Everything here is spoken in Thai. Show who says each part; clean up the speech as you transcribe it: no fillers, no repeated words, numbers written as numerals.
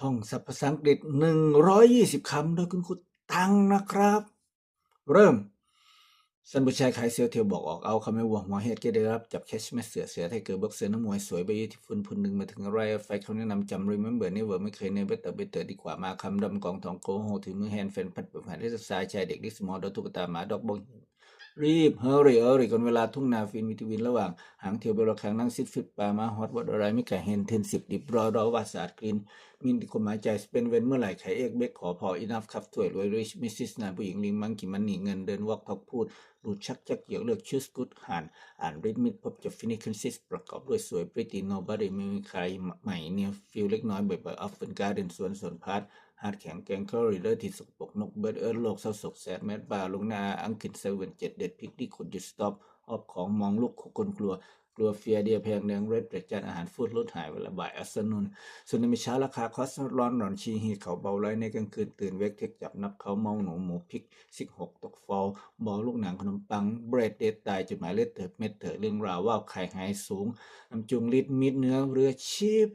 Speaker 1: ท่องศัพท์ภาษาอังกฤษ120 คำโดยคุณครูตังนะครับ เริ่มสันบุชัยขายเสือเที่ยวบอกออกเอาคำไม่วัวหัวเฮ็ดก็ได้รับจับแคชไม่เสือไทยเกิดบอกเสือน้ำมวยสวยไปยี่ที่ฝุ่นหนึ่งมาถึงอะไรไฟเขาแนะนำจำ remember never ไม่เคยเนเบเตอร์ดีกว่ามาคำดำกองทองโกโฮถือมือแฮนด์แฟนพัดเปิดผ่านที่สายชายเด็กดิสมอลดตุ๊กตาหมาดอกบงรีบเฮอรี่ก่อนเวลาทุ่งนาฟินวิทวินระหว่างหางเที่ยวเบลแข็งนั่งซิดฟิตปลามาฮอตวัดอะไรไม่ไก่เฮนเทน10 ดิบรอวาสาดกรีนมินติคนหมายใจสเปนเวนเมื่อไหร่ไข่เอกเบกขอพออินัฟครับถ้วยรวยริชมิสซิสนายผู้หญิงลิงมังกิมันหนีเงินเดินวอกทอกพูดดูชักจักเกี่ยวเลือกชูสกุดอ่านริดมิดพบจะฟินิคันซิสประกอบด้วยสวยปริตีโนบอดี้ไม่มีใครใหม่เนี่ยฟิลเล็กน้อยบ่อยๆออฟเฟนการ์เดนสวนพาร์ทฮาร์ดแข็งแกงแคลอรี่เลอร์ที่สกปรกนกเบิร์ดโลกเศร้าโศกแสดแมดบาลงหน้าอังกฤษ77เด็ดพิกที่ขุดจุดสต็อปออบของมองลูกคนกลัวเฟียเดียแพงแดงเรดเปรจานอาหารฟูดลดหายเวลาบ่ายอัสนุนส่วนในมิเช้าราคาคอสร้อนหนอนชีฮีเขาเบาไรในกลางคืนตื่นเวกเทคจับนับเขาเมาหนูหมูพริก16ตกฟอลบอลูกหนังขนมปังเบรดเดตตายจุดหมายเลขเถิดเม็ดเถิดเรื่องราวว่าไข่หายสูงน้ำจุงลิดมิดเนื้อเรือชีพ